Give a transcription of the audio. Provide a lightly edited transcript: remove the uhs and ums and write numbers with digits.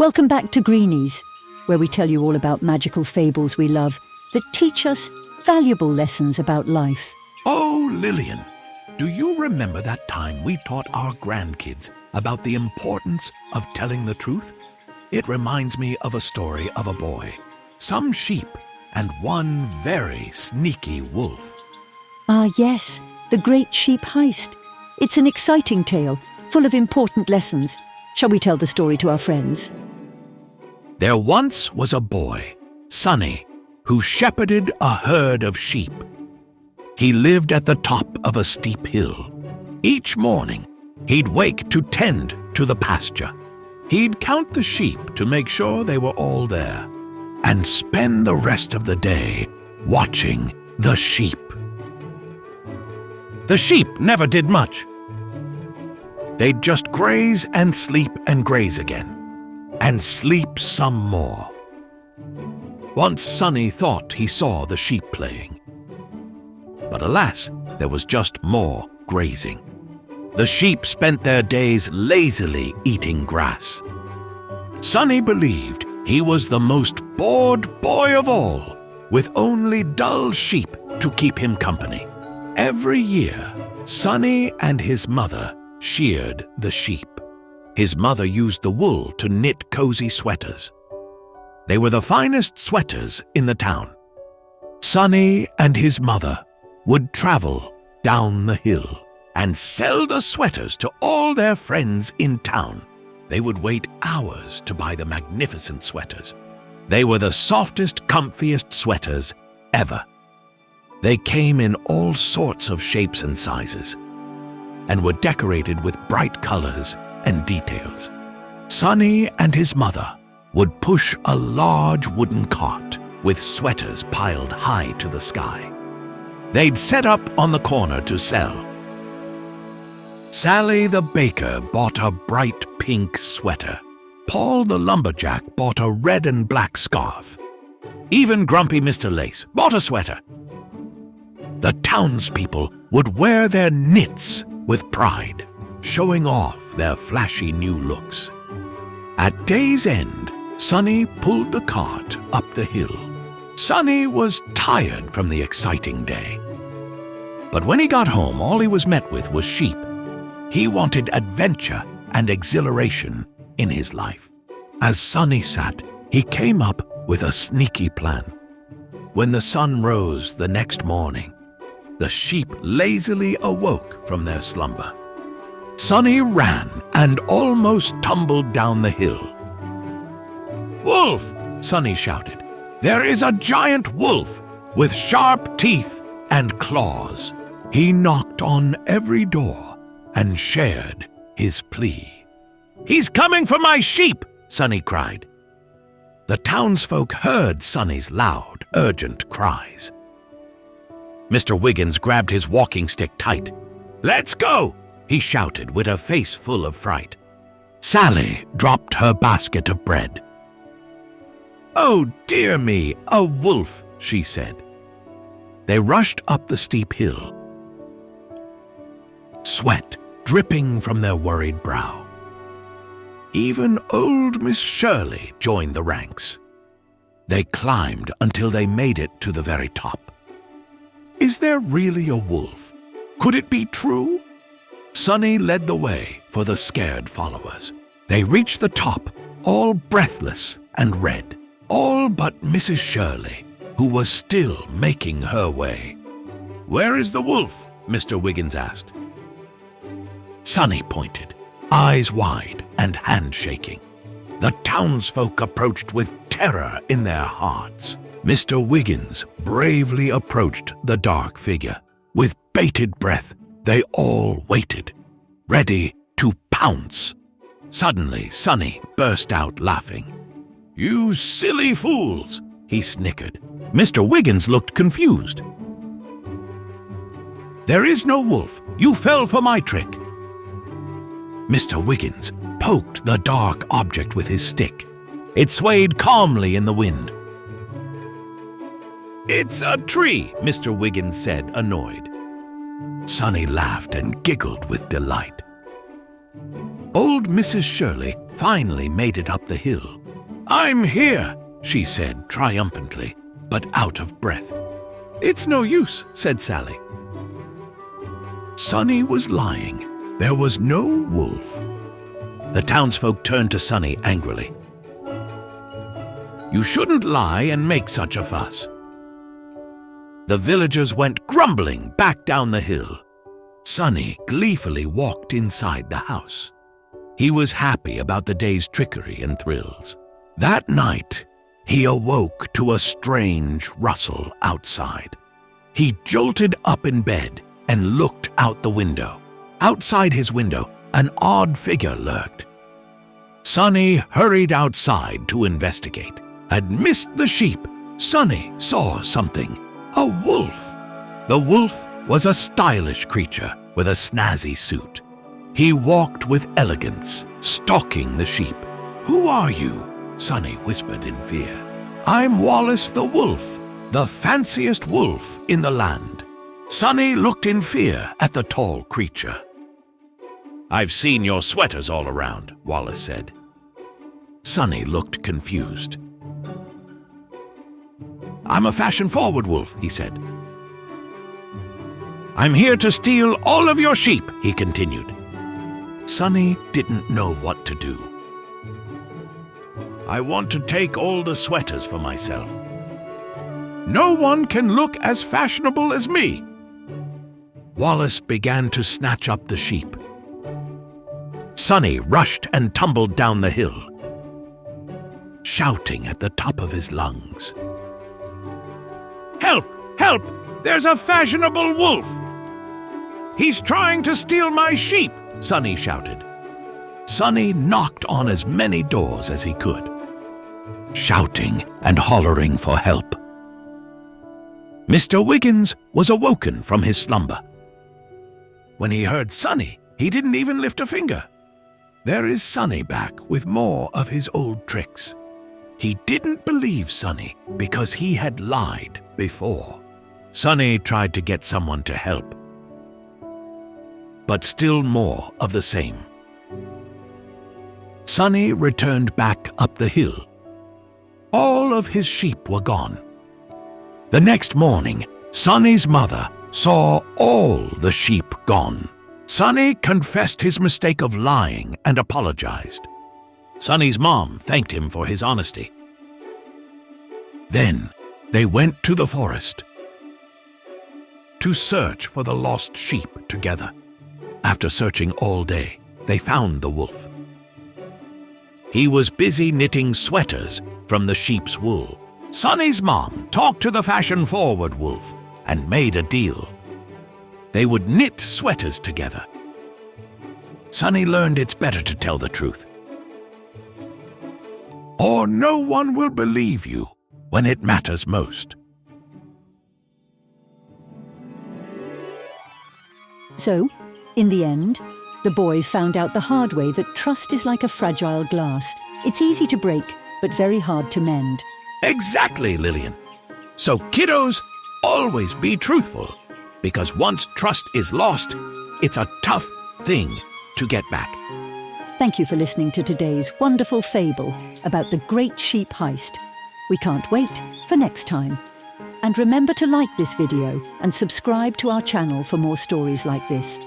Welcome back to Greenies, where we tell you all about magical fables we love that teach us valuable lessons about life. Oh, Lillian, do you remember that time we taught our grandkids about the importance of telling the truth? It reminds me of a story of a boy, some sheep, and one very sneaky wolf. Ah, yes, the Great Sheep Heist. It's an exciting tale, full of important lessons. Shall we tell the story to our friends? There once was a boy, Sonny, who shepherded a herd of sheep. He lived at the top of a steep hill. Each morning, he'd wake to tend to the pasture. He'd count the sheep to make sure they were all there, and spend the rest of the day watching the sheep. The sheep never did much. They'd just graze and sleep and graze again, and sleep some more. Once Sonny thought he saw the sheep playing. But alas, there was just more grazing. The sheep spent their days lazily eating grass. Sonny believed he was the most bored boy of all, with only dull sheep to keep him company. Every year, Sonny and his mother sheared the sheep. His mother used the wool to knit cozy sweaters. They were the finest sweaters in the town. Sonny and his mother would travel down the hill and sell the sweaters to all their friends in town. They would wait hours to buy the magnificent sweaters. They were the softest, comfiest sweaters ever. They came in all sorts of shapes and sizes, and were decorated with bright colors and details. Sonny and his mother would push a large wooden cart with sweaters piled high to the sky. They'd set up on the corner to sell. Sally the baker bought a bright pink sweater. Paul the lumberjack bought a red and black scarf. Even grumpy Mr. Lace bought a sweater. The townspeople would wear their knits with pride, showing off their flashy new looks. At day's end, Sonny pulled the cart up the hill. Sonny was tired from the exciting day. But when he got home, all he was met with was sheep. He wanted adventure and exhilaration in his life. As Sonny sat, he came up with a sneaky plan. When the sun rose the next morning, the sheep lazily awoke from their slumber. Sonny ran and almost tumbled down the hill. "Wolf!" Sonny shouted. "There is a giant wolf with sharp teeth and claws." He knocked on every door and shared his plea. "He's coming for my sheep!" Sonny cried. The townsfolk heard Sonny's loud, urgent cries. Mr. Wiggins grabbed his walking stick tight. "Let's go!" he shouted with a face full of fright. Sally dropped her basket of bread. "Oh, dear me, a wolf," she said. They rushed up the steep hill, sweat dripping from their worried brow. Even old Miss Shirley joined the ranks. They climbed until they made it to the very top. Is there really a wolf? Could it be true? Sonny led the way for the scared followers. They reached the top, all breathless and red, all but Mrs. Shirley, who was still making her way. "Where is the wolf?" Mr. Wiggins asked. Sonny pointed, eyes wide and hand shaking. The townsfolk approached with terror in their hearts. Mr. Wiggins bravely approached the dark figure. With bated breath, they all waited, ready to pounce. Suddenly, Sonny burst out laughing. "You silly fools!" he snickered. Mr. Wiggins looked confused. "There is no wolf. You fell for my trick." Mr. Wiggins poked the dark object with his stick. It swayed calmly in the wind. "It's a tree," Mr. Wiggins said, annoyed. Sonny laughed and giggled with delight. Old Mrs. Shirley finally made it up the hill. "I'm here," she said triumphantly, but out of breath. "It's no use," said Sally. Sonny was lying. There was no wolf. The townsfolk turned to Sonny angrily. "You shouldn't lie and make such a fuss." The villagers went grumbling back down the hill. Sonny gleefully walked inside the house. He was happy about the day's trickery and thrills. That night, he awoke to a strange rustle outside. He jolted up in bed and looked out the window. Outside his window, an odd figure lurked. Sonny hurried outside to investigate. Amidst the sheep, Sonny saw something. A wolf. The wolf was a stylish creature with a snazzy suit. He walked with elegance, stalking the sheep. "Who are you?" Sonny whispered in fear. "I'm Wallace the Wolf, the fanciest wolf in the land." Sonny looked in fear at the tall creature. "I've seen your sweaters all around," Wallace said. Sonny looked confused. "I'm a fashion-forward wolf," he said. "I'm here to steal all of your sheep," he continued. Sonny didn't know what to do. "I want to take all the sweaters for myself. No one can look as fashionable as me." Wallace began to snatch up the sheep. Sonny rushed and tumbled down the hill, shouting at the top of his lungs. "Help! Help! There's a fashionable wolf! He's trying to steal my sheep!" Sonny shouted. Sonny knocked on as many doors as he could, shouting and hollering for help. Mr. Wiggins was awoken from his slumber. When he heard Sonny, he didn't even lift a finger. There is Sonny back with more of his old tricks. He didn't believe Sonny because he had lied before. Sonny tried to get someone to help, but still more of the same. Sonny returned back up the hill. All of his sheep were gone. The next morning, Sonny's mother saw all the sheep gone. Sonny confessed his mistake of lying and apologized. Sonny's mom thanked him for his honesty. Then they went to the forest to search for the lost sheep together. After searching all day, they found the wolf. He was busy knitting sweaters from the sheep's wool. Sonny's mom talked to the fashion-forward wolf and made a deal. They would knit sweaters together. Sonny learned it's better to tell the truth, or no one will believe you when it matters most. So, in the end, the boy found out the hard way that trust is like a fragile glass. It's easy to break, but very hard to mend. Exactly, Lillian. So kiddos, always be truthful, because once trust is lost, it's a tough thing to get back. Thank you for listening to today's wonderful fable about the great sheep heist. We can't wait for next time. And remember to like this video and subscribe to our channel for more stories like this.